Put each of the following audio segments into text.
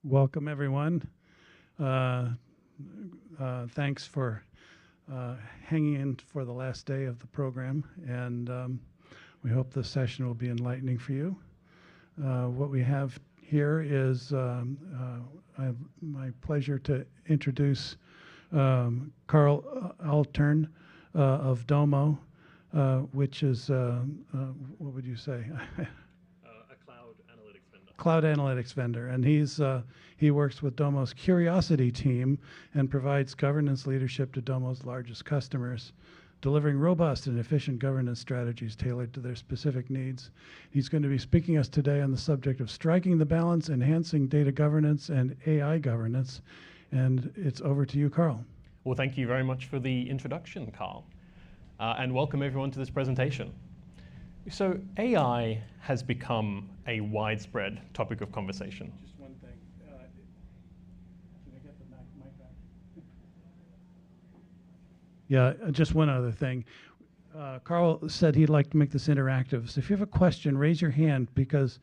Welcome, everyone. Thanks for hanging in for the last day of the program, and we hope the session will be enlightening for you. What we have here is my pleasure to introduce Karl Altern of Domo, which is, what would you say? Cloud analytics vendor, and he works with Domo's Curiosity team and provides governance leadership to Domo's largest customers, delivering robust and efficient governance strategies tailored to their specific needs. He's going to be speaking us today on the subject of striking the balance, enhancing data governance and AI governance, and it's over to you, Karl. Well, thank you very much for the introduction, Karl, and welcome everyone to this presentation. So AI has become a widespread topic of conversation. Just one thing. Can I get the mic back? Yeah, just one other thing. Karl said he'd like to make this interactive. So if you have a question, raise your hand, because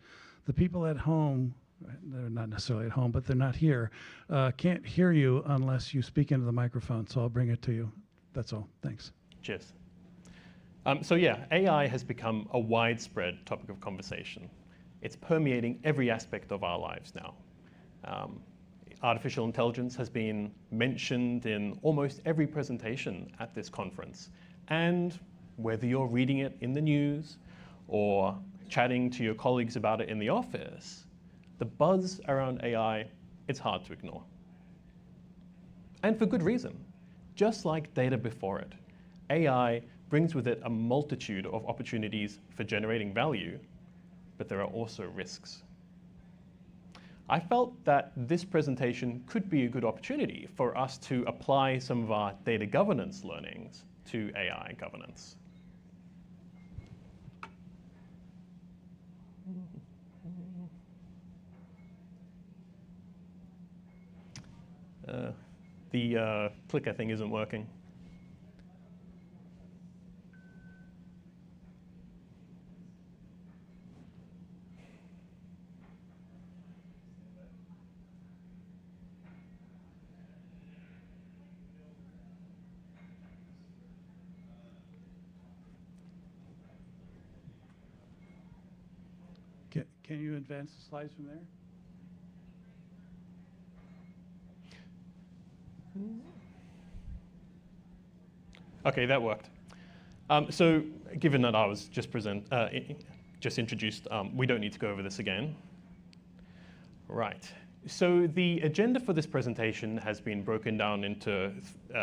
the people at home, they're not necessarily at home, but they're not here, can't hear you unless you speak into the microphone. So I'll bring it to you. That's all. Thanks. Cheers. So yeah, AI has become a widespread topic of conversation. It's permeating every aspect of our lives now. Artificial intelligence has been mentioned in almost every presentation at this conference. And whether you're reading it in the news or chatting to your colleagues about it in the office, the buzz around AI, it's hard to ignore. And for good reason. Just like data before it, AI brings with it a multitude of opportunities for generating value, but there are also risks. I felt that this presentation could be a good opportunity for us to apply some of our data governance learnings to AI governance. The clicker thing isn't working. Can you advance the slides from there? Okay, that worked. So given that I was just introduced, we don't need to go over this again. Right. So the agenda for this presentation has been broken down into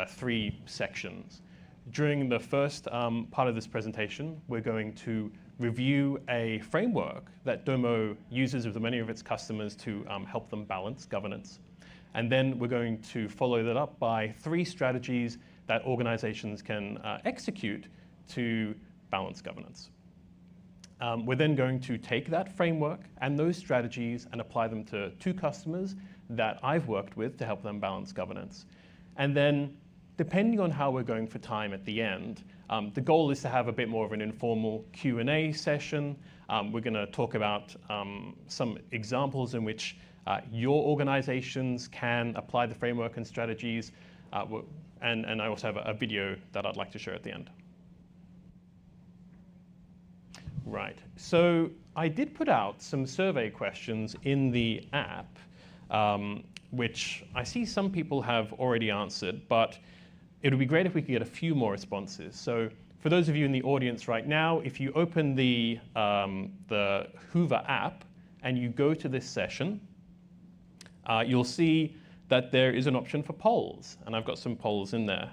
three sections. During the first part of this presentation, we're going to review a framework that Domo uses with many of its customers to help them balance governance. And then we're going to follow that up by three strategies that organizations can execute to balance governance. We're then going to take that framework and those strategies and apply them to two customers that I've worked with to help them balance governance. And then, depending on how we're going for time at the end, the goal is to have a bit more of an informal Q&A session. We're going to talk about some examples in which your organizations can apply the framework and strategies. And I also have a video that I'd like to show at the end. Right. So I did put out some survey questions in the app, which I see some people have already answered, but it would be great if we could get a few more responses. So for those of you in the audience right now, if you open the Hoover app and you go to this session, you'll see that there is an option for polls, and I've got some polls in there.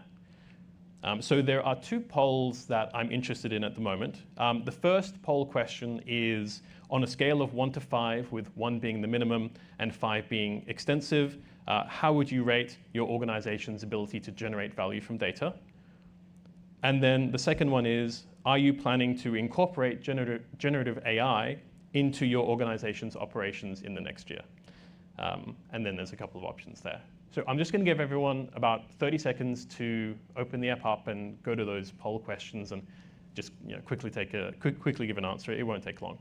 So there are two polls that I'm interested in at the moment. The first poll question is on a scale of 1 to 5, with 1 being the minimum and 5 being extensive, how would you rate your organization's ability to generate value from data? And then the second one is, are you planning to incorporate generative AI into your organization's operations in the next year? And then there's a couple of options there. So I'm just going to give everyone about 30 seconds to open the app up and go to those poll questions and just quickly give an answer. It won't take long.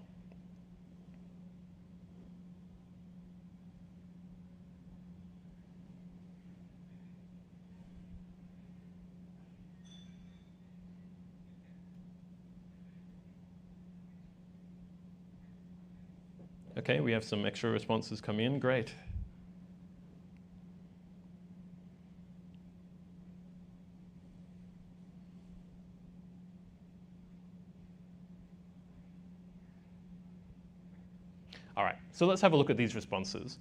Okay, we have some extra responses coming in. Great. All right, so let's have a look at these responses.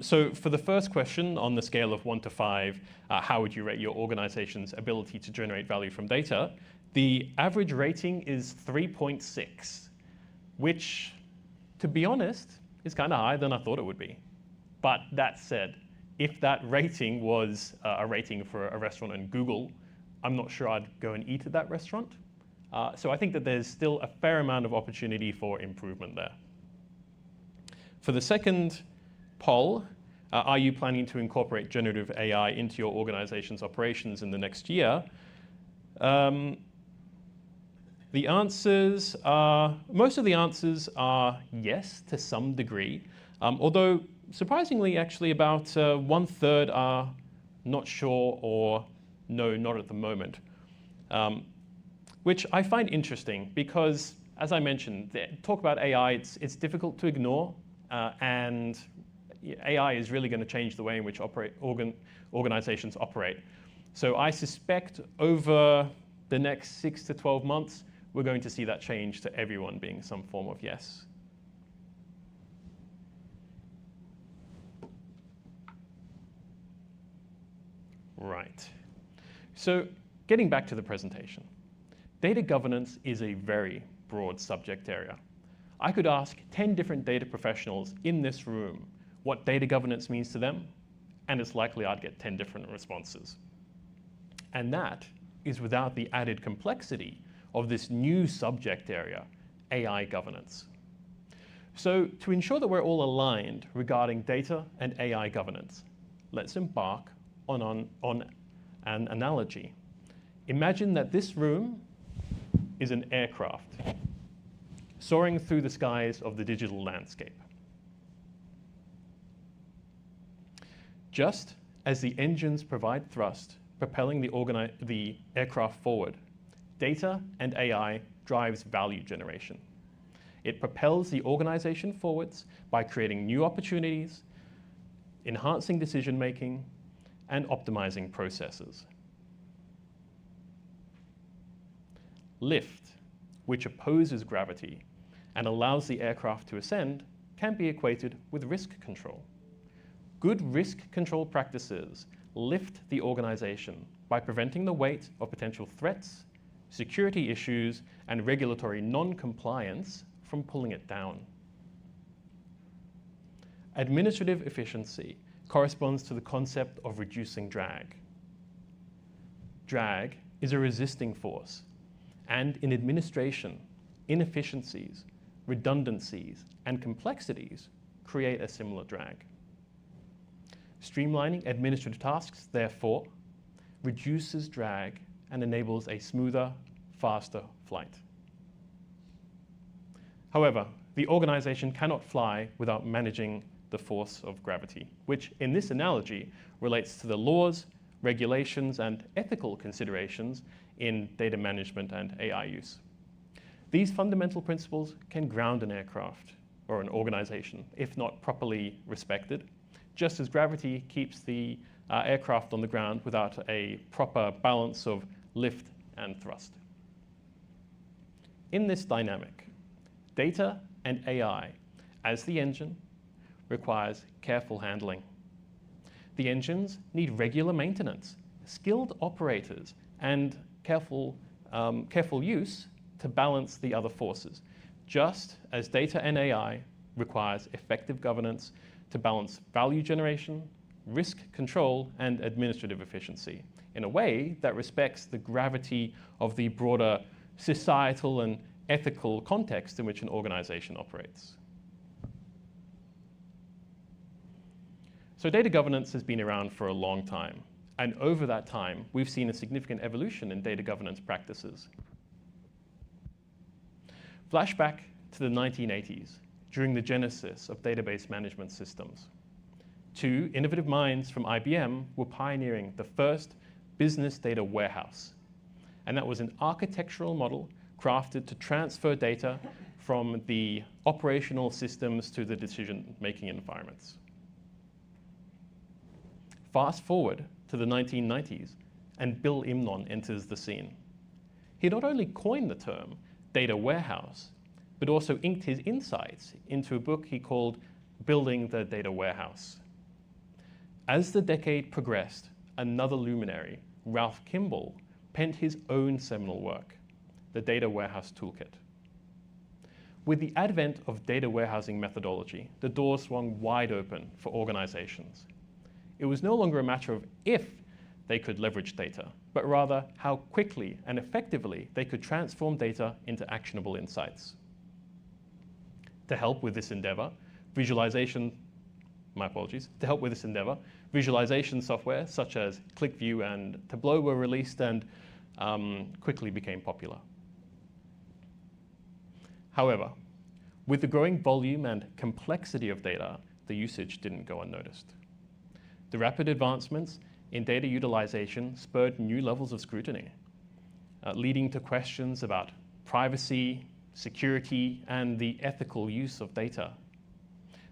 So for the first question, on the scale of 1 to 5, how would you rate your organization's ability to generate value from data? The average rating is 3.6, which, to be honest, is kind of higher than I thought it would be. But that said, if that rating was a rating for a restaurant on Google, I'm not sure I'd go and eat at that restaurant. So I think that there's still a fair amount of opportunity for improvement there. For the second poll, are you planning to incorporate generative AI into your organization's operations in the next year? The answers are, most of the answers are yes to some degree, although surprisingly actually about 1/3 are not sure or no, not at the moment, which I find interesting because, as I mentioned, talk about AI, it's difficult to ignore. And AI is really going to change the way in which organizations operate. So I suspect over the next 6 to 12 months, we're going to see that change to everyone being some form of yes. Right. So getting back to the presentation, data governance is a very broad subject area. I could ask 10 different data professionals in this room what data governance means to them, and it's likely I'd get 10 different responses. And that is without the added complexity of this new subject area, AI governance. So to ensure that we're all aligned regarding data and AI governance, let's embark on an analogy. Imagine that this room is an aircraft soaring through the skies of the digital landscape. Just as the engines provide thrust, propelling the aircraft forward, data and AI drives value generation. It propels the organization forwards by creating new opportunities, enhancing decision-making, and optimizing processes. Lift, which opposes gravity and allows the aircraft to ascend, can be equated with risk control. Good risk control practices lift the organization by preventing the weight of potential threats, security issues, and regulatory non-compliance from pulling it down. Administrative efficiency corresponds to the concept of reducing drag. Drag is a resisting force, and in administration, inefficiencies, redundancies, and complexities create a similar drag. Streamlining administrative tasks, therefore, reduces drag and enables a smoother, faster flight. However, the organization cannot fly without managing the force of gravity, which in this analogy relates to the laws, regulations, and ethical considerations in data management and AI use. These fundamental principles can ground an aircraft or an organization if not properly respected, just as gravity keeps the aircraft on the ground without a proper balance of lift and thrust. In this dynamic, data and AI, as the engine, requires careful handling. The engines need regular maintenance, skilled operators, and careful use to balance the other forces, just as data and AI requires effective governance to balance value generation, risk control, and administrative efficiency in a way that respects the gravity of the broader societal and ethical context in which an organization operates. So data governance has been around for a long time, and over that time, we've seen a significant evolution in data governance practices. Flashback to the 1980s, during the genesis of database management systems. Two innovative minds from IBM were pioneering the first business data warehouse. And that was an architectural model crafted to transfer data from the operational systems to the decision-making environments. Fast forward to the 1990s, and Bill Imnon enters the scene. He not only coined the term data warehouse, but also inked his insights into a book he called Building the Data Warehouse. As the decade progressed, another luminary, Ralph Kimball, penned his own seminal work, the Data Warehouse Toolkit. With the advent of data warehousing methodology, the doors swung wide open for organizations. It was no longer a matter of if they could leverage data, but rather how quickly and effectively they could transform data into actionable insights. To help with this endeavor, visualization software such as ClickView and Tableau were released and quickly became popular. However, with the growing volume and complexity of data, the usage didn't go unnoticed. The rapid advancements in data utilization spurred new levels of scrutiny, leading to questions about privacy, security, and the ethical use of data.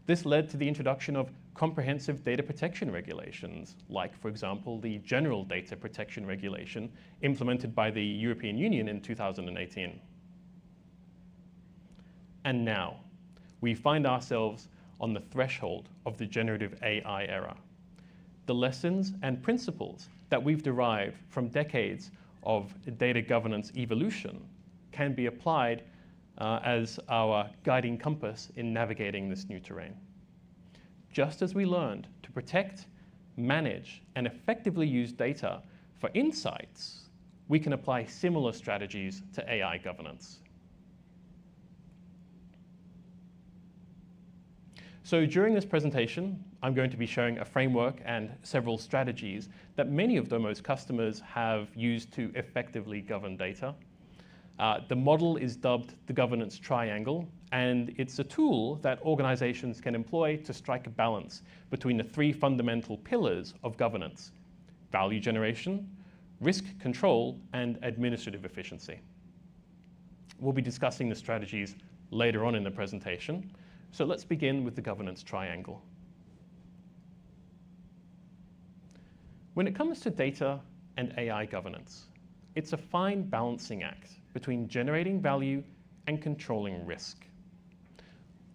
This led to the introduction of comprehensive data protection regulations, like, for example, the General Data Protection Regulation implemented by the European Union in 2018. And now, we find ourselves on the threshold of the generative AI era. The lessons and principles that we've derived from decades of data governance evolution can be applied as our guiding compass in navigating this new terrain. Just as we learned to protect, manage, and effectively use data for insights, we can apply similar strategies to AI governance. So during this presentation, I'm going to be showing a framework and several strategies that many of Domo's customers have used to effectively govern data. The model is dubbed the governance triangle, and it's a tool that organizations can employ to strike a balance between the three fundamental pillars of governance: value generation, risk control, and administrative efficiency. We'll be discussing the strategies later on in the presentation. So let's begin with the governance triangle. When it comes to data and AI governance, it's a fine balancing act between generating value and controlling risk.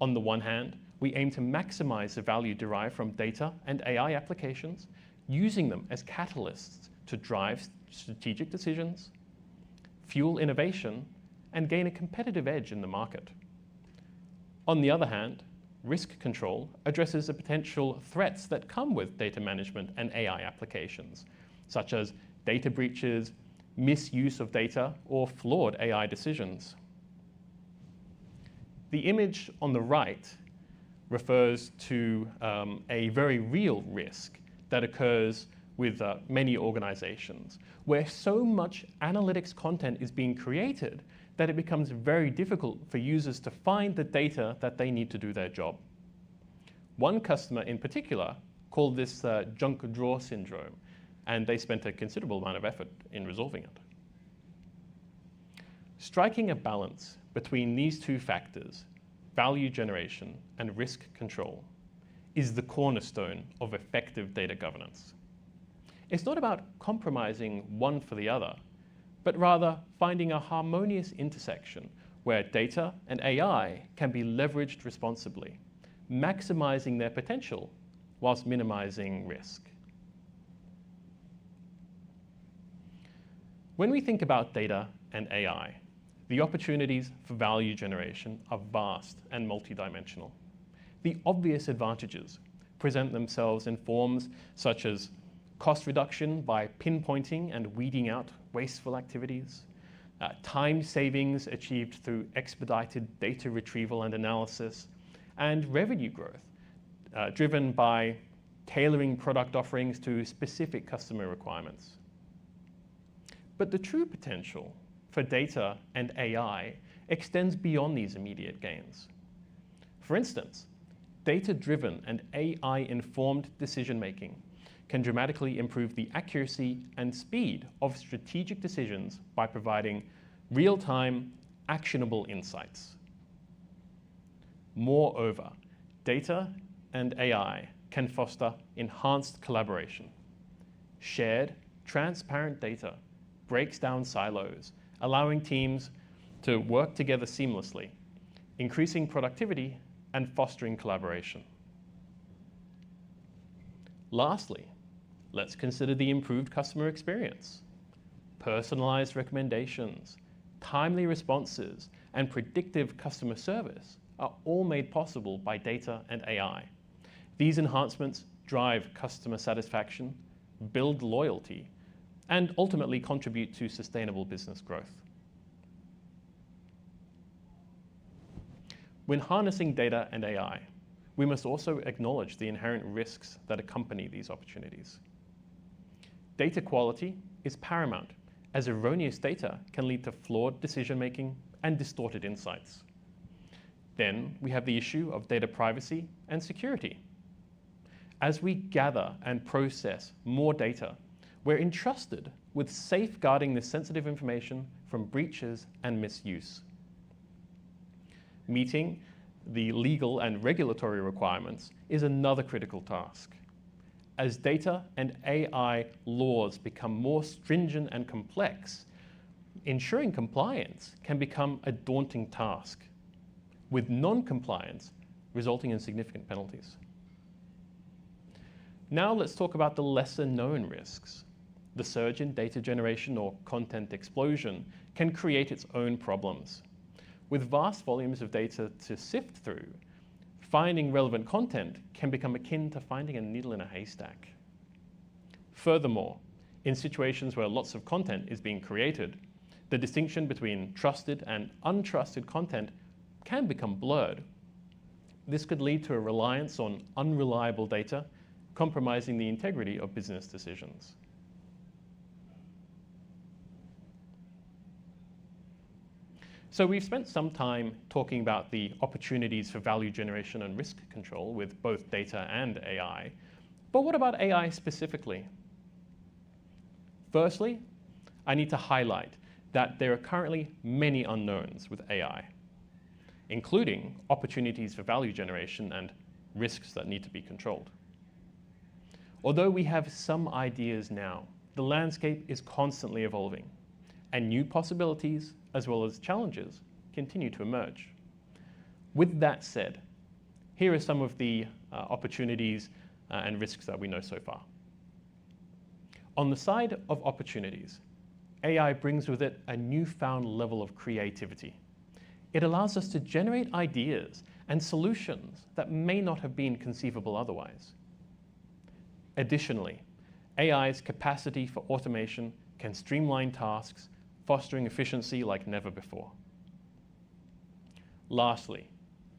On the one hand, we aim to maximize the value derived from data and AI applications, using them as catalysts to drive strategic decisions, fuel innovation, and gain a competitive edge in the market. On the other hand, risk control addresses the potential threats that come with data management and AI applications, such as data breaches, misuse of data, or flawed AI decisions. The image on the right refers to a very real risk that occurs with many organizations, where so much analytics content is being created that it becomes very difficult for users to find the data that they need to do their job. One customer in particular called this junk drawer syndrome, and they spent a considerable amount of effort in resolving it. Striking a balance between these two factors, value generation and risk control, is the cornerstone of effective data governance. It's not about compromising one for the other, but rather finding a harmonious intersection where data and AI can be leveraged responsibly, maximizing their potential whilst minimizing risk. When we think about data and AI, the opportunities for value generation are vast and multidimensional. The obvious advantages present themselves in forms such as cost reduction by pinpointing and weeding out wasteful activities, time savings achieved through expedited data retrieval and analysis, and revenue growth driven by tailoring product offerings to specific customer requirements. But the true potential for data and AI extends beyond these immediate gains. For instance, data-driven and AI-informed decision-making can dramatically improve the accuracy and speed of strategic decisions by providing real-time, actionable insights. Moreover, data and AI can foster enhanced collaboration. Shared, transparent data breaks down silos, allowing teams to work together seamlessly, increasing productivity and fostering collaboration. Lastly, let's consider the improved customer experience. Personalized recommendations, timely responses, and predictive customer service are all made possible by data and AI. These enhancements drive customer satisfaction, build loyalty, and ultimately contribute to sustainable business growth. When harnessing data and AI, we must also acknowledge the inherent risks that accompany these opportunities. Data quality is paramount, as erroneous data can lead to flawed decision-making and distorted insights. Then we have the issue of data privacy and security. As we gather and process more data, we're entrusted with safeguarding this sensitive information from breaches and misuse. Meeting the legal and regulatory requirements is another critical task. As data and AI laws become more stringent and complex, ensuring compliance can become a daunting task, with non-compliance resulting in significant penalties. Now let's talk about the lesser-known risks. The surge in data generation or content explosion can create its own problems. With vast volumes of data to sift through, finding relevant content can become akin to finding a needle in a haystack. Furthermore, in situations where lots of content is being created, the distinction between trusted and untrusted content can become blurred. This could lead to a reliance on unreliable data, compromising the integrity of business decisions. So we've spent some time talking about the opportunities for value generation and risk control with both data and AI. But what about AI specifically? Firstly, I need to highlight that there are currently many unknowns with AI, including opportunities for value generation and risks that need to be controlled. Although we have some ideas now, the landscape is constantly evolving, and new possibilities as well as challenges continue to emerge. With that said, here are some of the opportunities and risks that we know so far. On the side of opportunities, AI brings with it a newfound level of creativity. It allows us to generate ideas and solutions that may not have been conceivable otherwise. Additionally, AI's capacity for automation can streamline tasks, fostering efficiency like never before. Lastly,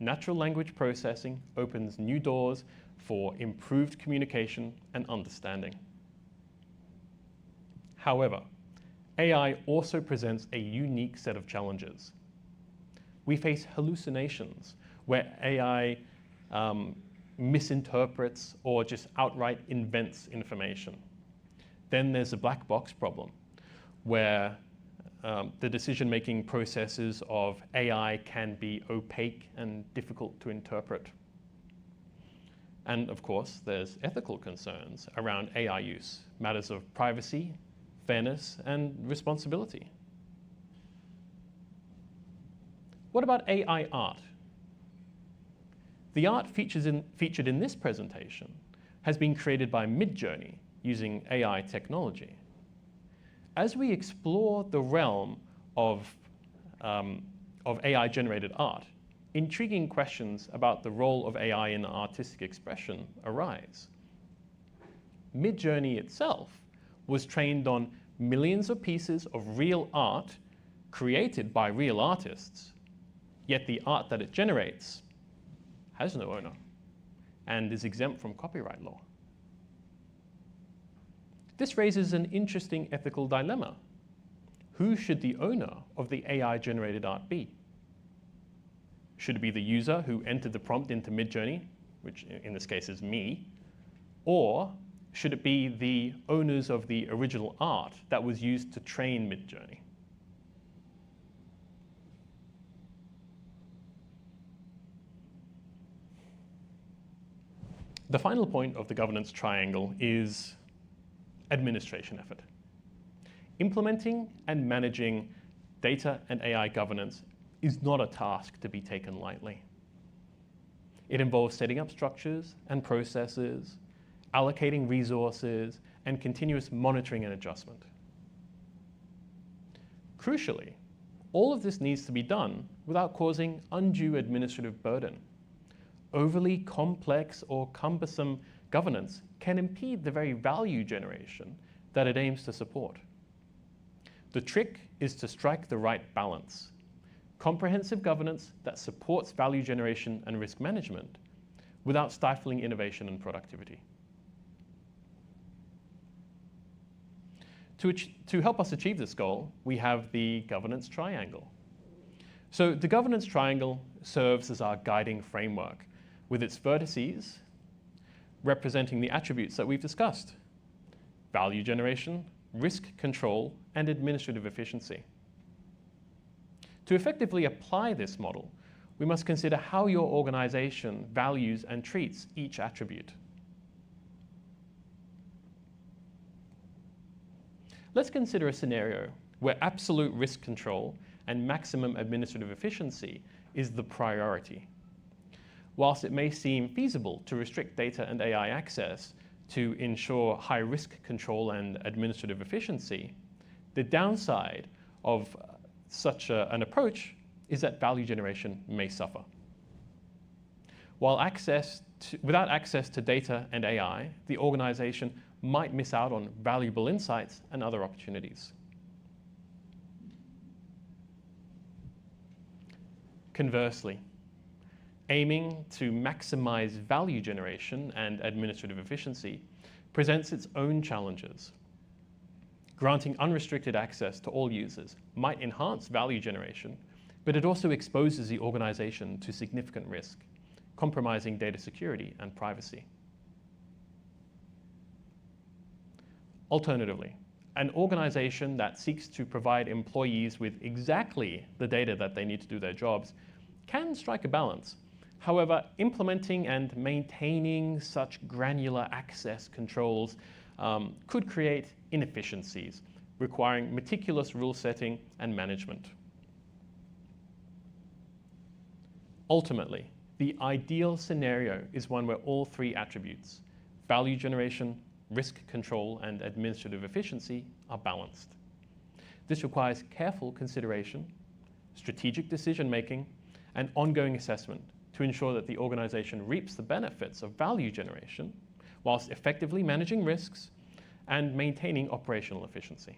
natural language processing opens new doors for improved communication and understanding. However, AI also presents a unique set of challenges. We face hallucinations where AI misinterprets or just outright invents information. Then there's a black box problem where the decision-making processes of AI can be opaque and difficult to interpret. And of course, there's ethical concerns around AI use, matters of privacy, fairness, and responsibility. What about AI art? The art featured in this presentation has been created by Midjourney using AI technology. As we explore the realm of AI-generated art, intriguing questions about the role of AI in artistic expression arise. Midjourney itself was trained on millions of pieces of real art created by real artists, yet the art that it generates has no owner and is exempt from copyright law. This raises an interesting ethical dilemma. Who should the owner of the AI-generated art be? Should it be the user who entered the prompt into Midjourney, which in this case is me, or should it be the owners of the original art that was used to train Midjourney? The final point of the governance triangle is administration effort. Implementing and managing data and AI governance is not a task to be taken lightly. It involves setting up structures and processes, allocating resources, and continuous monitoring and adjustment. Crucially, all of this needs to be done without causing undue administrative burden. Overly complex or cumbersome governance can impede the very value generation that it aims to support. The trick is to strike the right balance. Comprehensive governance that supports value generation and risk management without stifling innovation and productivity. To help us achieve this goal, we have the governance triangle. So the governance triangle serves as our guiding framework, with its vertices representing the attributes that we've discussed: value generation, risk control, and administrative efficiency. To effectively apply this model, we must consider how your organization values and treats each attribute. Let's consider a scenario where absolute risk control and maximum administrative efficiency is the priority. Whilst it may seem feasible to restrict data and AI access to ensure high risk control and administrative efficiency, the downside of such an approach is that value generation may suffer. Without access to data and AI, the organization might miss out on valuable insights and other opportunities. Conversely, aiming to maximize value generation and administrative efficiency presents its own challenges. Granting unrestricted access to all users might enhance value generation, but it also exposes the organization to significant risk, compromising data security and privacy. Alternatively, an organization that seeks to provide employees with exactly the data that they need to do their jobs can strike a balance. However, implementing and maintaining such granular access controls could create inefficiencies, requiring meticulous rule setting and management. Ultimately, the ideal scenario is one where all three attributes, value generation, risk control, and administrative efficiency, are balanced. This requires careful consideration, strategic decision-making, and ongoing assessment to ensure that the organization reaps the benefits of value generation whilst effectively managing risks and maintaining operational efficiency.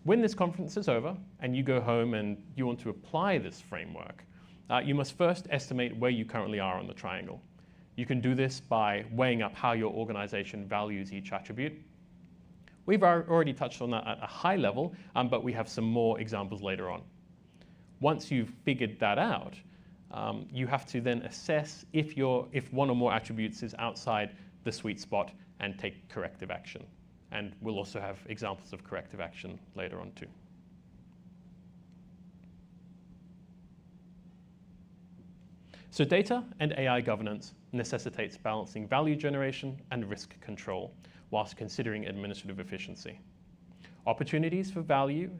When this conference is over and you go home and you want to apply this framework, you must first estimate where you currently are on the triangle. You can do this by weighing up how your organization values each attribute. We've already touched on that at a high level, but we have some more examples later on. Once you've figured that out, you have to then assess if one or more attributes is outside the sweet spot and take corrective action. And we'll also have examples of corrective action later on too. So data and AI governance necessitates balancing value generation and risk control whilst considering administrative efficiency. Opportunities for value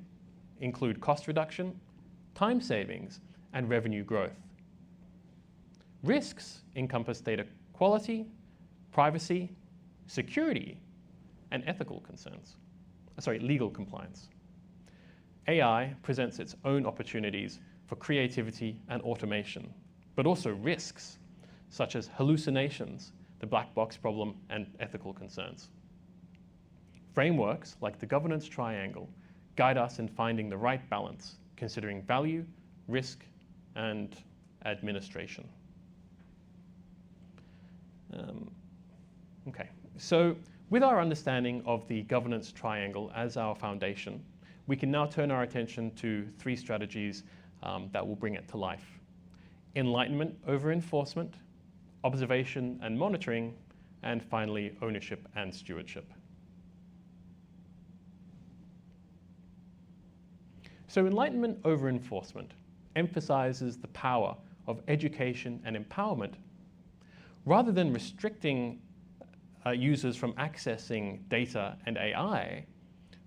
include cost reduction, time savings, and revenue growth. Risks encompass data quality, privacy, security, and ethical concerns. Legal compliance. AI presents its own opportunities for creativity and automation, but also risks such as hallucinations, the black box problem, and ethical concerns. Frameworks like the governance triangle guide us in finding the right balance, considering value, risk, and administration. So with our understanding of the governance triangle as our foundation, we can now turn our attention to three strategies that will bring it to life: enlightenment over enforcement, observation and monitoring, and finally, ownership and stewardship. So enlightenment over enforcement emphasizes the power of education and empowerment, Rather than restricting users from accessing data and AI,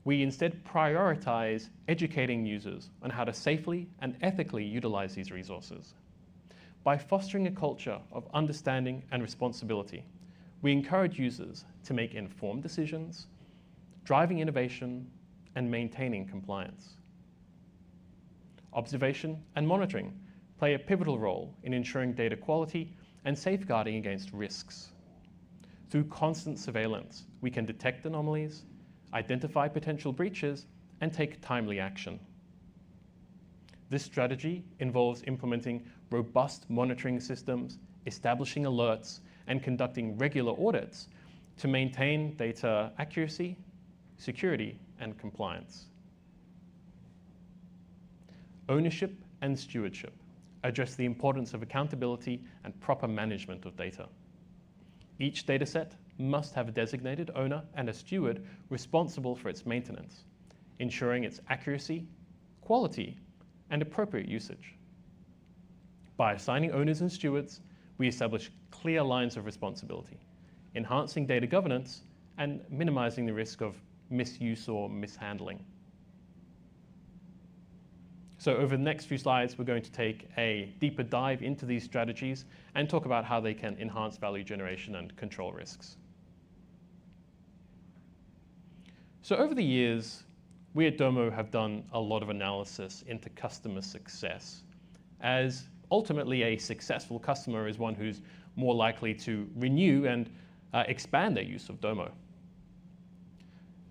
we instead prioritize educating users on how to safely and ethically utilize these resources. By fostering a culture of understanding and responsibility, we encourage users to make informed decisions, driving innovation, and maintaining compliance. Observation and monitoring play a pivotal role in ensuring data quality and safeguarding against risks. Through constant surveillance, we can detect anomalies, identify potential breaches, and take timely action. This strategy involves implementing robust monitoring systems, establishing alerts, and conducting regular audits to maintain data accuracy, security, and compliance. Ownership and stewardship address the importance of accountability and proper management of data. Each dataset must have a designated owner and a steward responsible for its maintenance, ensuring its accuracy, quality, and appropriate usage. By assigning owners and stewards, we establish clear lines of responsibility, enhancing data governance and minimizing the risk of misuse or mishandling. So over the next few slides, we're going to take a deeper dive into these strategies and talk about how they can enhance value generation and control risks. So over the years, we at Domo have done a lot of analysis into customer success, as ultimately a successful customer is one who's more likely to renew and expand their use of Domo.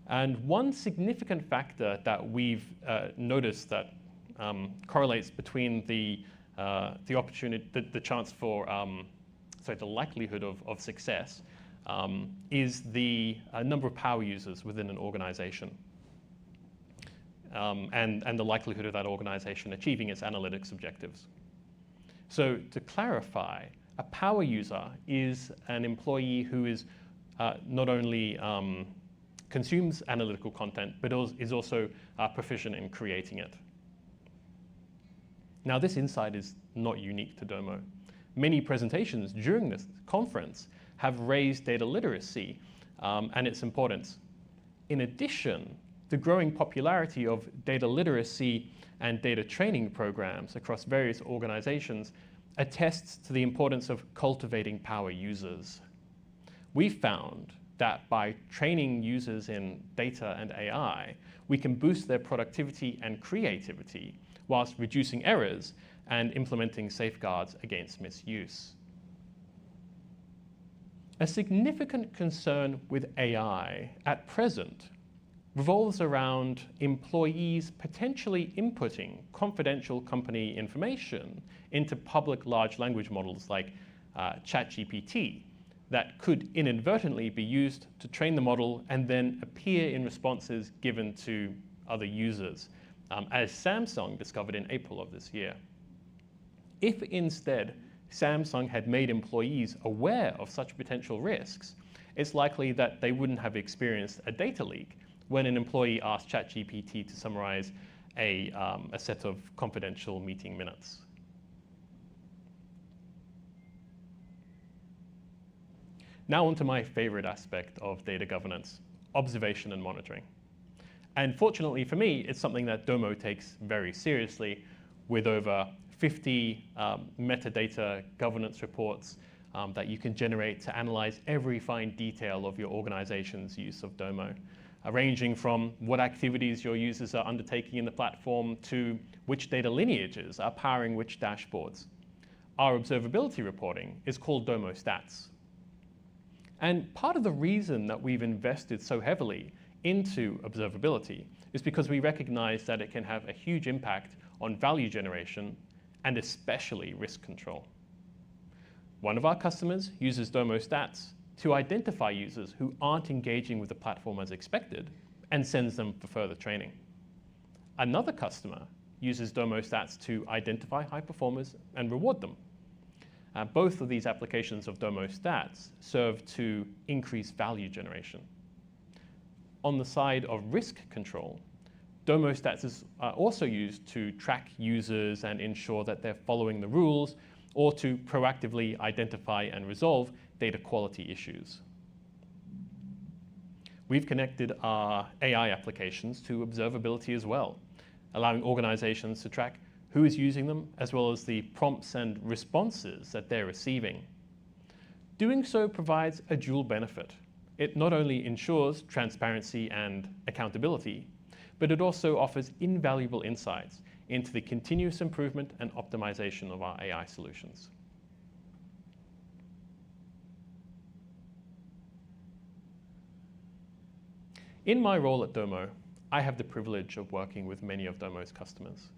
And one significant factor that we've noticed that correlates between the opportunity, the chance for, the likelihood of success is the number of power users within an organization, and the likelihood of that organization achieving its analytics objectives. So to clarify, a power user is an employee who is not only consumes analytical content, but is also proficient in creating it. Now, this insight is not unique to Domo. Many presentations during this conference have raised data literacy and its importance. In addition, the growing popularity of data literacy and data training programs across various organizations attests to the importance of cultivating power users. We found that by training users in data and AI, we can boost their productivity and creativity whilst reducing errors and implementing safeguards against misuse. A significant concern with AI at present revolves around employees potentially inputting confidential company information into public large language models like ChatGPT that could inadvertently be used to train the model and then appear in responses given to other users, as Samsung discovered in April of this year. If instead Samsung had made employees aware of such potential risks, it's likely that they wouldn't have experienced a data leak when an employee asked ChatGPT to summarize a set of confidential meeting minutes. Now onto my favorite aspect of data governance, observation and monitoring. And fortunately for me, it's something that Domo takes very seriously, with over 50 metadata governance reports that you can generate to analyze every fine detail of your organization's use of Domo, ranging from what activities your users are undertaking in the platform to which data lineages are powering which dashboards. Our observability reporting is called Domo Stats. And part of the reason that we've invested so heavily into observability is because we recognize that it can have a huge impact on value generation and especially risk control. One of our customers uses Domo Stats to identify users who aren't engaging with the platform as expected and sends them for further training. Another customer uses Domo Stats to identify high performers and reward them. Both of these applications of Domo Stats serve to increase value generation. On the side of risk control, Domo Stats is also used to track users and ensure that they're following the rules or to proactively identify and resolve data quality issues. We've connected our AI applications to observability as well, allowing organizations to track who is using them, as well as the prompts and responses that they're receiving. Doing so provides a dual benefit. It not only ensures transparency and accountability, but it also offers invaluable insights into the continuous improvement and optimization of our AI solutions. In my role at Domo, I have the privilege of working with many of Domo's customers.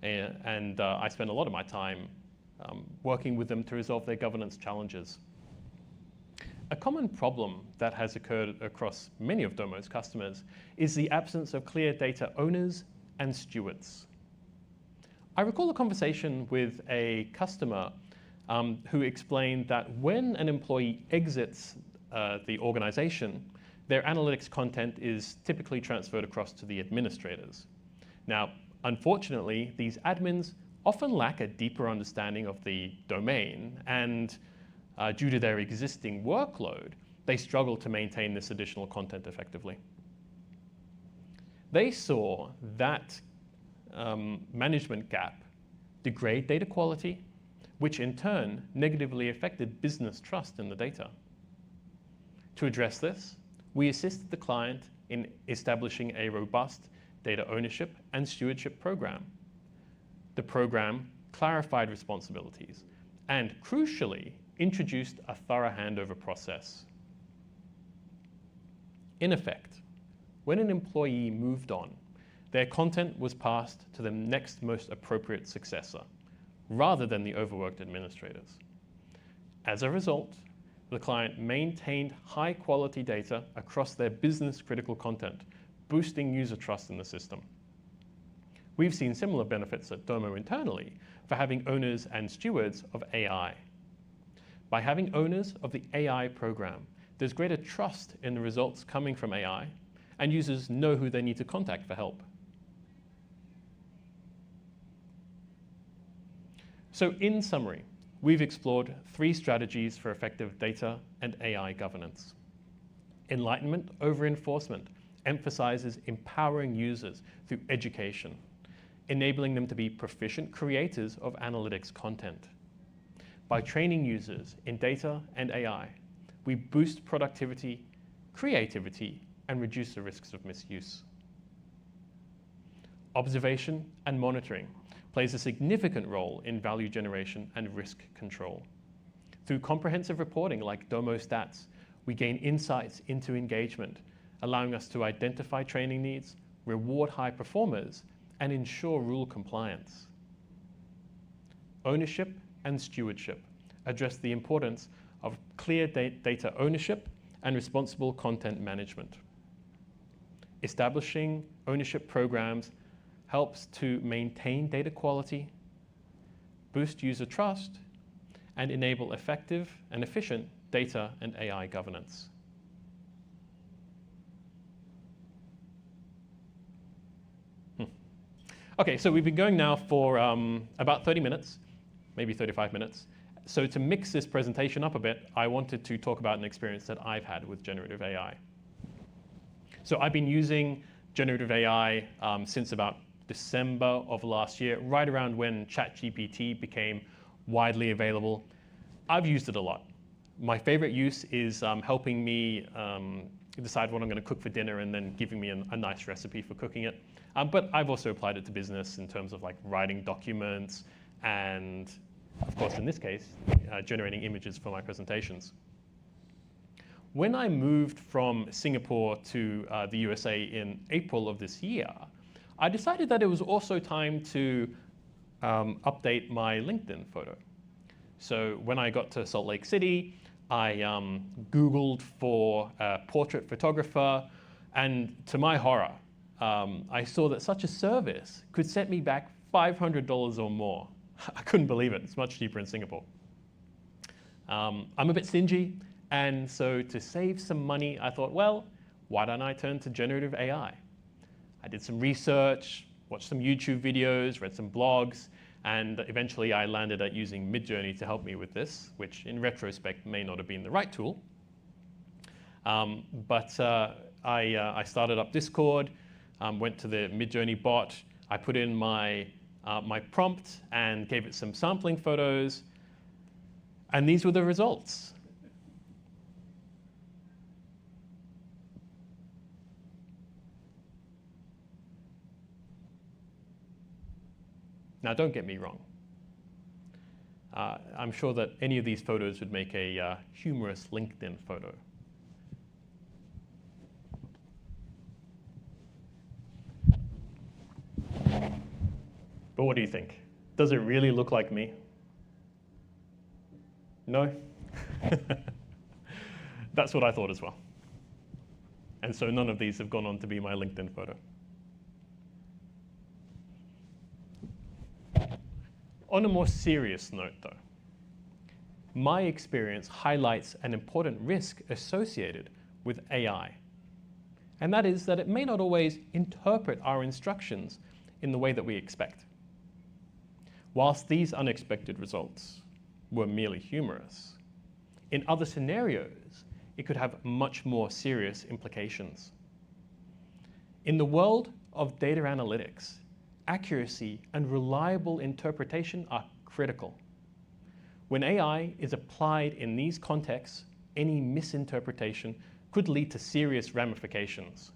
And I spend a lot of my time working with them to resolve their governance challenges. A common problem that has occurred across many of Domo's customers is the absence of clear data owners and stewards. I recall a conversation with a customer who explained that when an employee exits the organization, their analytics content is typically transferred across to the administrators. Now, unfortunately, these admins often lack a deeper understanding of the domain, and due to their existing workload, they struggle to maintain this additional content effectively. They saw that management gap degrade data quality, which in turn negatively affected business trust in the data. To address this, we assisted the client in establishing a robust data ownership and stewardship program. The program clarified responsibilities and, crucially, introduced a thorough handover process. In effect, when an employee moved on, their content was passed to the next most appropriate successor, rather than the overworked administrators. As a result, the client maintained high-quality data across their business-critical content, boosting user trust in the system. We've seen similar benefits at Domo internally for having owners and stewards of AI. By having owners of the AI program, there's greater trust in the results coming from AI, and users know who they need to contact for help. So in summary, we've explored 3 strategies for effective data and AI governance. Enlightenment over enforcement emphasizes empowering users through education, enabling them to be proficient creators of analytics content. By training users in data and AI, we boost productivity, creativity, and reduce the risks of misuse. Observation and monitoring plays a significant role in value generation and risk control. Through comprehensive reporting like Domo Stats, we gain insights into engagement, allowing us to identify training needs, reward high performers, and ensure rule compliance. Ownership and stewardship address the importance of clear data ownership and responsible content management. Establishing ownership programs helps to maintain data quality, boost user trust, and enable effective and efficient data and AI governance. Okay, so we've been going now for about 30 minutes, maybe 35 minutes. So to mix this presentation up a bit, I wanted to talk about an experience that I've had with generative AI. So I've been using generative AI since about December of last year, right around when ChatGPT became widely available. I've used it a lot. My favorite use is helping me decide what I'm going to cook for dinner and then giving me a nice recipe for cooking it. But I've also applied it to business in terms of like writing documents and, of course, in this case, generating images for my presentations. When I moved from Singapore to the USA in April of this year, I decided that it was also time to update my LinkedIn photo. So when I got to Salt Lake City, I Googled for a portrait photographer, and to my horror, I saw that such a service could set me back $500 or more. I couldn't believe it. It's much cheaper in Singapore. I'm a bit stingy, and so to save some money, I thought, well, why don't I turn to generative AI? I did some research, watched some YouTube videos, read some blogs, And eventually I landed at using Midjourney to help me with this, which in retrospect may not have been the right tool. But I started up Discord, went to the Midjourney bot. I put in my prompt and gave it some sampling photos. And these were the results. Now, don't get me wrong. I'm sure that any of these photos would make a humorous LinkedIn photo. But what do you think? Does it really look like me? No? That's what I thought as well. And so none of these have gone on to be my LinkedIn photo. On a more serious note, though, my experience highlights an important risk associated with AI. And that is that it may not always interpret our instructions in the way that we expect. Whilst these unexpected results were merely humorous, in other scenarios, it could have much more serious implications. In the world of data analytics, accuracy and reliable interpretation are critical. When AI is applied in these contexts, any misinterpretation could lead to serious ramifications,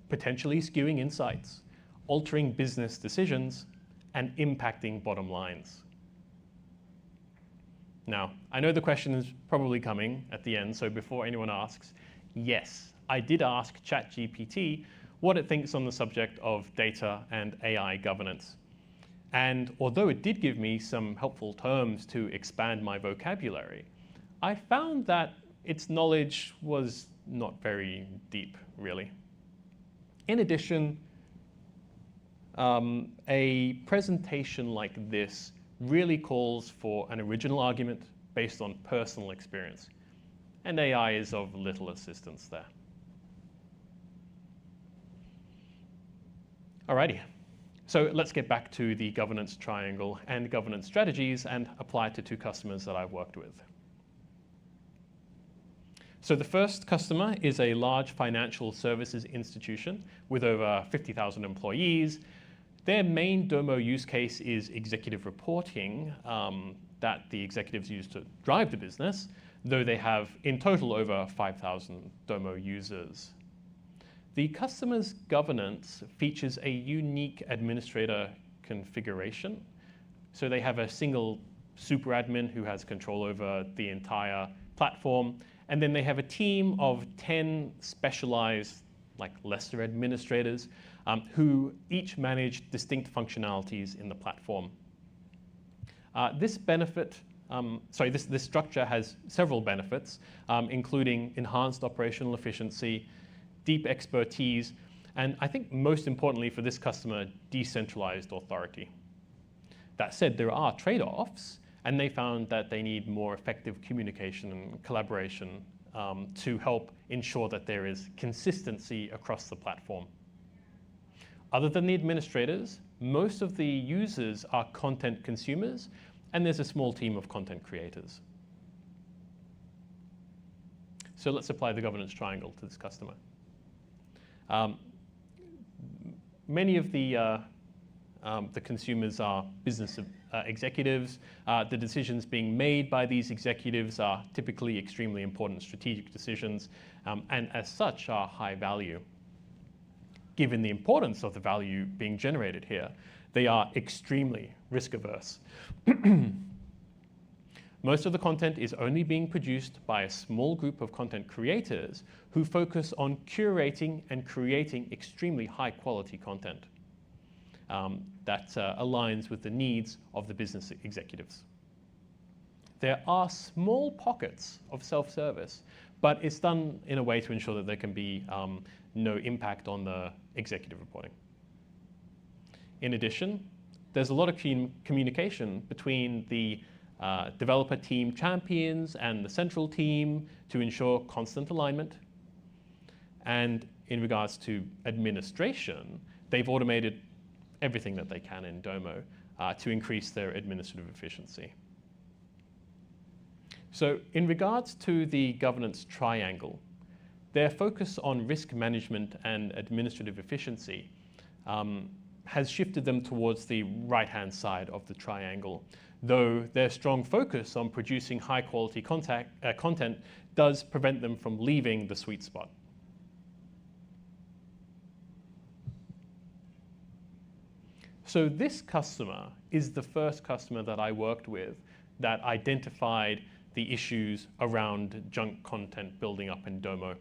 potentially skewing insights, altering business decisions, and impacting bottom lines. Now, I know the question is probably coming at the end, so before anyone asks, yes, I did ask ChatGPT what it thinks on the subject of data and AI governance. And although it did give me some helpful terms to expand my vocabulary, I found that its knowledge was not very deep, really. In addition, a presentation like this really calls for an original argument based on personal experience, and AI is of little assistance there. Alrighty, so let's get back to the governance triangle and governance strategies and apply it to two customers that I've worked with. So the first customer is a large financial services institution with over 50,000 employees. Their main Domo use case is executive reporting that the executives use to drive the business, though they have in total over 5,000 Domo users. The customer's governance features a unique administrator configuration. So they have a single super admin who has control over the entire platform, and then they have a team of 10 specialized, like lesser administrators, who each manage distinct functionalities in the platform. This structure has several benefits, including enhanced operational efficiency, deep expertise, and I think most importantly for this customer, decentralized authority. That said, there are trade-offs, and they found that they need more effective communication and collaboration to help ensure that there is consistency across the platform. Other than the administrators, most of the users are content consumers, and there's a small team of content creators. So let's apply the governance triangle to this customer. Many of the consumers are business executives. The decisions being made by these executives are typically extremely important strategic decisions, and as such are high value. Given the importance of the value being generated here, they are extremely risk averse. Most of the content is only being produced by a small group of content creators who focus on curating and creating extremely high quality content that aligns with the needs of the business executives. There are small pockets of self-service, but it's done in a way to ensure that there can be no impact on the executive reporting. In addition, there's a lot of communication between the developer team champions and the central team to ensure constant alignment. And in regards to administration, they've automated everything that they can in Domo to increase their administrative efficiency. So in regards to the governance triangle, their focus on risk management and administrative efficiency has shifted them towards the right-hand side of the triangle, though their strong focus on producing high-quality content does prevent them from leaving the sweet spot. So this customer is the first customer that I worked with that identified the issues around junk content building up in Domo.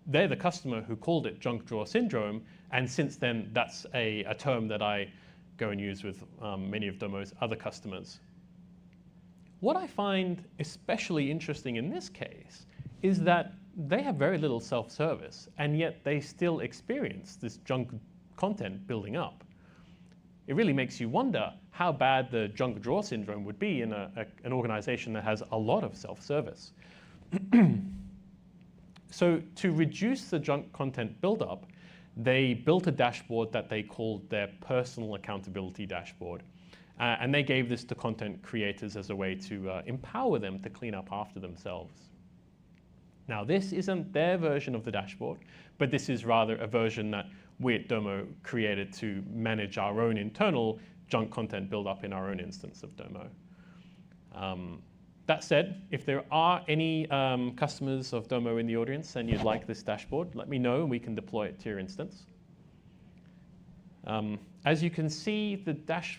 They're the customer who called it junk drawer syndrome, and since then that's a term that I go and use with many of Domo's other customers. What I find especially interesting in this case is that they have very little self-service, and yet they still experience this junk content building up. It really makes you wonder how bad the junk drawer syndrome would be in an organization that has a lot of self-service. So to reduce the junk content buildup, they built a dashboard that they called their personal accountability dashboard. And they gave this to content creators as a way to empower them to clean up after themselves. Now, this isn't their version of the dashboard, but this is rather a version that we at Domo created to manage our own internal junk content buildup in our own instance of Domo. That said, if there are any customers of Domo in the audience and you'd like this dashboard, let me know and we can deploy it to your instance. As you can see, the it's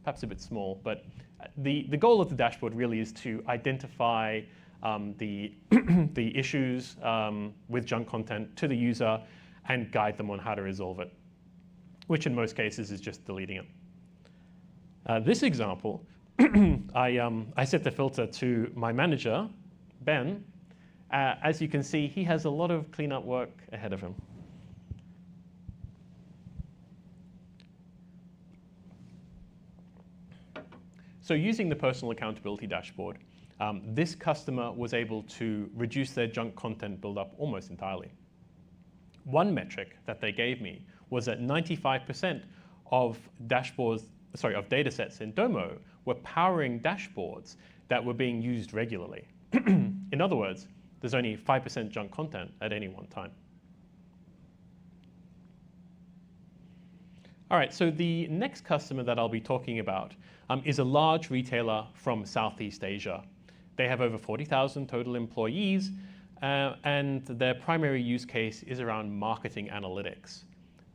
perhaps a bit small, but the goal of the dashboard really is to identify the issues with junk content to the user and guide them on how to resolve it, which in most cases is just deleting it. This example, I set the filter to my manager, Ben. As you can see, he has a lot of cleanup work ahead of him. So using the personal accountability dashboard, this customer was able to reduce their junk content buildup almost entirely. One metric that they gave me was that 95% of dashboards, of data sets in Domo were powering dashboards that were being used regularly. In other words, there's only 5% junk content at any one time. All right, so the next customer that I'll be talking about is a large retailer from Southeast Asia. They have over 40,000 total employees, and their primary use case is around marketing analytics.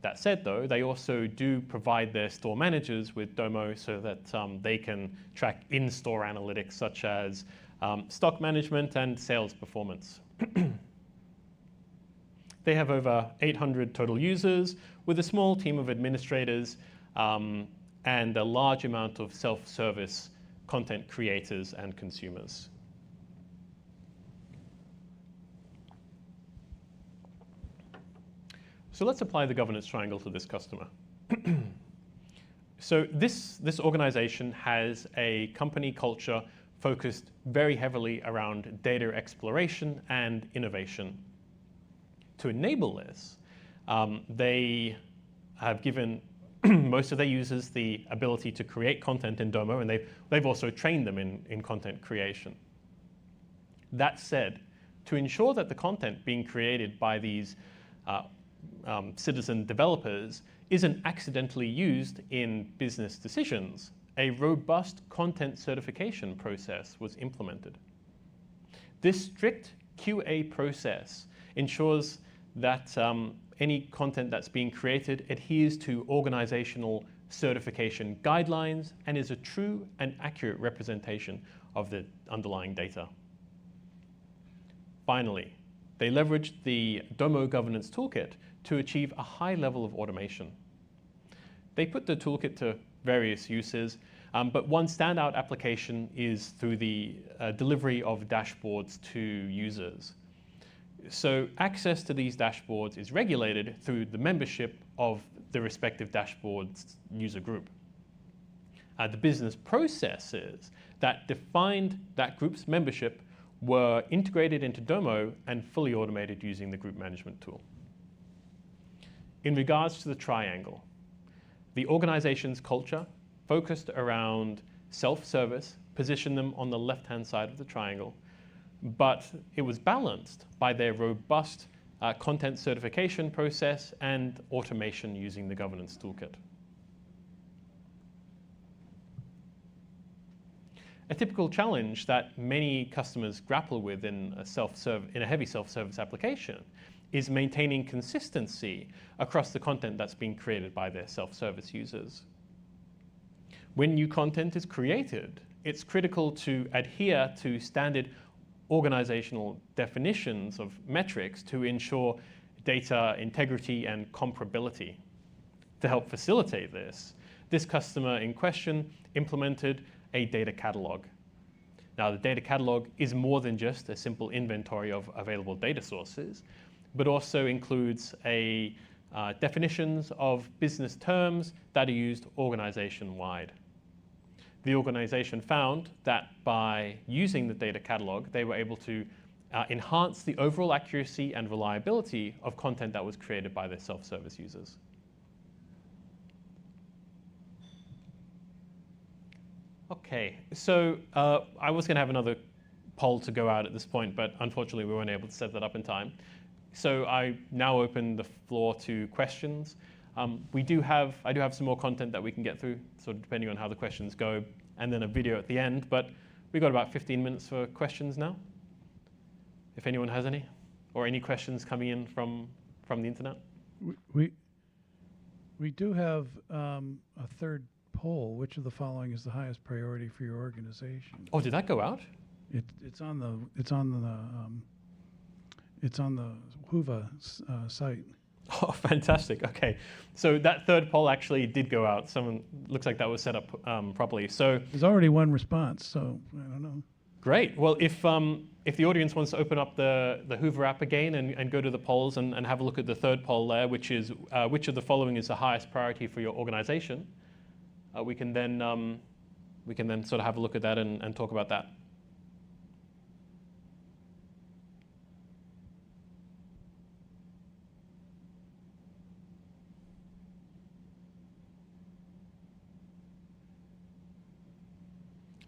That said, though, they also do provide their store managers with Domo so that they can track in-store analytics such as stock management and sales performance. They have over 800 total users with a small team of administrators and a large amount of self-service content creators and consumers. So let's apply the governance triangle to this customer. So this organization has a company culture focused very heavily around data exploration and innovation. To enable this, they have given most of their users the ability to create content in Domo, and they've also trained them in content creation. That said, to ensure that the content being created by these citizen developers isn't accidentally used in business decisions, a robust content certification process was implemented. This strict QA process ensures that any content that's being created adheres to organizational certification guidelines and is a true and accurate representation of the underlying data. Finally, they leveraged the Domo governance toolkit to achieve a high level of automation. They put the toolkit to various uses, but one standout application is through the delivery of dashboards to users. So access to these dashboards is regulated through the membership of the respective dashboards user group. The business processes that defined that group's membership were integrated into Domo and fully automated using the group management tool. In regards to the triangle, the organization's culture, focused around self-service, positioned them on the left-hand side of the triangle, but it was balanced by their robust content certification process and automation using the governance toolkit. A typical challenge that many customers grapple with in a heavy self-service application is maintaining consistency across the content that's being created by their self-service users. When new content is created, it's critical to adhere to standard organizational definitions of metrics to ensure data integrity and comparability. To help facilitate this, this customer in question implemented a data catalog. Now, the data catalog is more than just a simple inventory of available data sources, but also includes definitions of business terms that are used organization-wide. The organization found that by using the data catalog, they were able to enhance the overall accuracy and reliability of content that was created by their self-service users. Okay, so I was going to have another poll to go out at this point, but unfortunately we weren't able to set that up in time. So I now open the floor to questions. I do have some more content that we can get through, sort of depending on how the questions go, and then a video at the end. But we've got about 15 minutes for questions now, if anyone has any, or any questions coming in from the internet. We do have a third poll. Which of the following is the highest priority for your organization? Oh, did that go out? It's on the Whova site. Oh, fantastic. Okay, so that third poll actually did go out. Someone looks like that was set up properly. So there's already one response. So I don't know. Great. Well, if the audience wants to open up the Whova app again and go to the polls and have a look at the third poll there, which is which of the following is the highest priority for your organization, we can then sort of have a look at that and talk about that.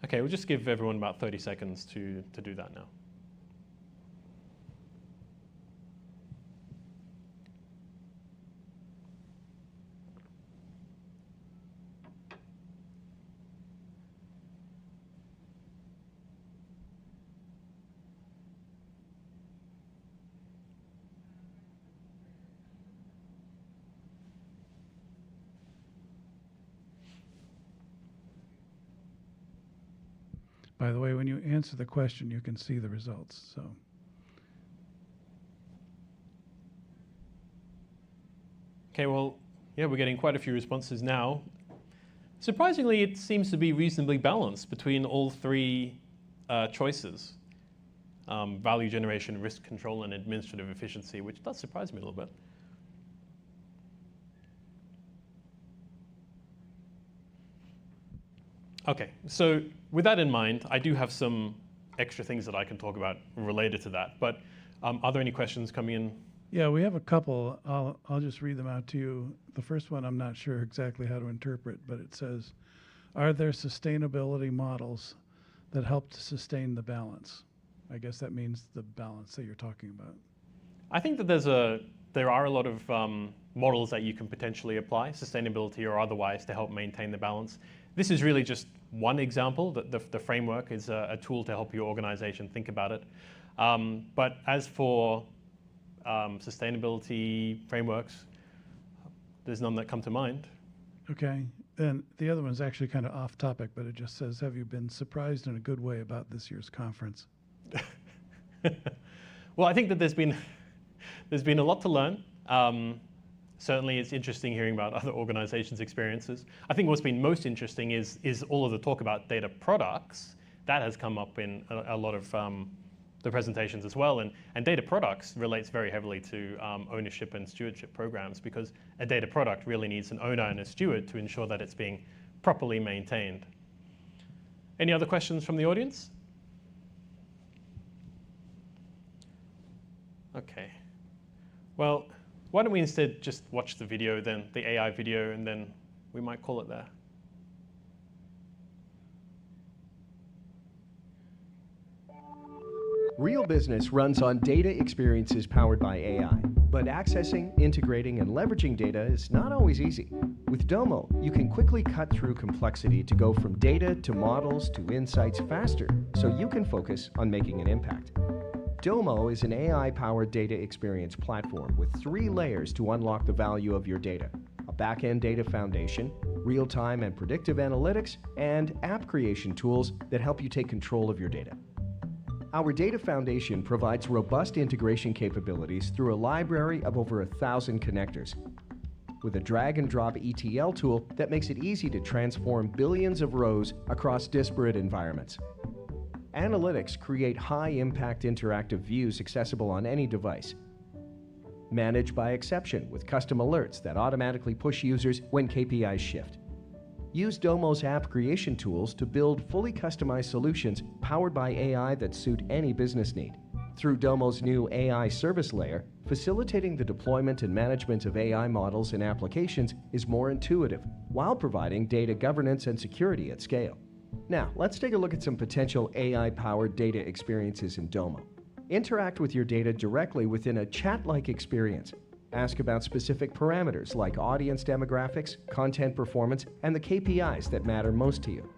Okay, we'll just give everyone about 30 seconds to do that now. By the way, when you answer the question, you can see the results. So. Okay, well, yeah, we're getting quite a few responses now. Surprisingly, it seems to be reasonably balanced between all three choices. Value generation, risk control, and administrative efficiency, which does surprise me a little bit. Okay, so with that in mind, I do have some extra things that I can talk about related to that. But are there any questions coming in? Yeah, we have a couple. I'll just read them out to you. The first one I'm not sure exactly how to interpret, but it says, are there sustainability models that help to sustain the balance? I guess that means the balance that you're talking about. I think that there are a lot of models that you can potentially apply, sustainability or otherwise, to help maintain the balance. This is really just one example. The framework is a tool to help your organization think about it. But as for sustainability frameworks, there's none that come to mind. Okay. And the other one's actually kind of off topic, but it just says, have you been surprised in a good way about this year's conference? Well, I think that there's been a lot to learn. Certainly, it's interesting hearing about other organizations' experiences. I think what's been most interesting is all of the talk about data products. That has come up in a lot of the presentations as well. And data products relates very heavily to ownership and stewardship programs, because a data product really needs an owner and a steward to ensure that it's being properly maintained. Any other questions from the audience? Okay. Well, why don't we instead just watch the video, then the AI video, and then we might call it there. Real business runs on data experiences powered by AI, but accessing, integrating, and leveraging data is not always easy. With Domo, you can quickly cut through complexity to go from data to models to insights faster, so you can focus on making an impact. Domo is an AI-powered data experience platform with 3 layers to unlock the value of your data: a back-end data foundation, real-time and predictive analytics, and app creation tools that help you take control of your data. Our data foundation provides robust integration capabilities through a library of over 1,000 connectors, with a drag-and-drop ETL tool that makes it easy to transform billions of rows across disparate environments. Analytics create high-impact interactive views accessible on any device. Manage by exception with custom alerts that automatically push users when KPIs shift. Use Domo's app creation tools to build fully customized solutions powered by AI that suit any business need. Through Domo's new AI service layer, facilitating the deployment and management of AI models and applications is more intuitive, while providing data governance and security at scale. Now, let's take a look at some potential AI-powered data experiences in Domo. Interact with your data directly within a chat-like experience. Ask about specific parameters like audience demographics, content performance, and the KPIs that matter most to you.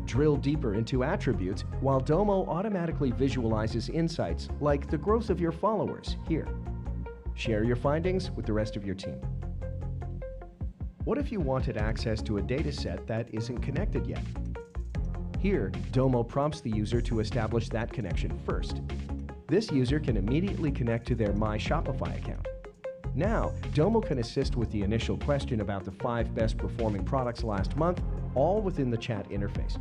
Drill deeper into attributes while Domo automatically visualizes insights like the growth of your followers here. Share your findings with the rest of your team. What if you wanted access to a data set that isn't connected yet? Here, Domo prompts the user to establish that connection first. This user can immediately connect to their My Shopify account. Now, Domo can assist with the initial question about the 5 best performing products last month, all within the chat interface.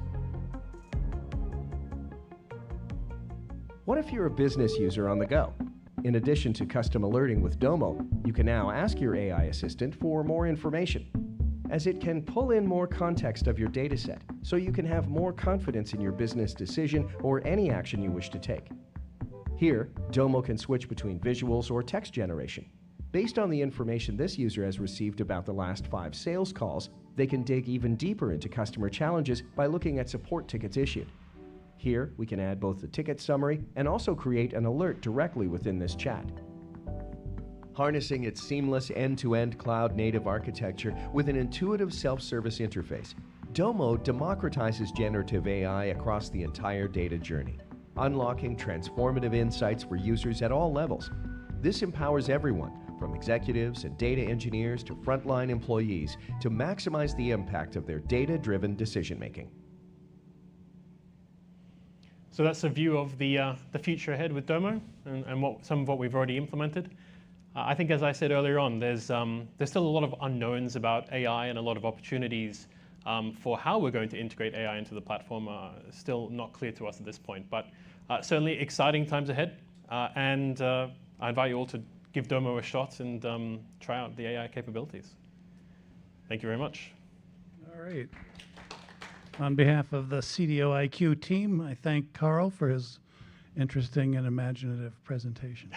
What if you're a business user on the go? In addition to custom alerting with Domo, you can now ask your AI assistant for more information, as it can pull in more context of your dataset, so you can have more confidence in your business decision or any action you wish to take. Here, Domo can switch between visuals or text generation. Based on the information this user has received about the last 5 sales calls, they can dig even deeper into customer challenges by looking at support tickets issued. Here, we can add both the ticket summary and also create an alert directly within this chat. Harnessing its seamless end-to-end cloud-native architecture with an intuitive self-service interface, Domo democratizes generative AI across the entire data journey, unlocking transformative insights for users at all levels. This empowers everyone, from executives and data engineers to frontline employees, to maximize the impact of their data-driven decision-making. So that's a view of the future ahead with Domo and some of what we've already implemented. I think, as I said earlier on, there's still a lot of unknowns about AI and a lot of opportunities for how we're going to integrate AI into the platform still not clear to us at this point. But certainly exciting times ahead. And I invite you all to give Domo a shot and try out the AI capabilities. Thank you very much. All right. On behalf of the CDOIQ team, I thank Karl for his interesting and imaginative presentation.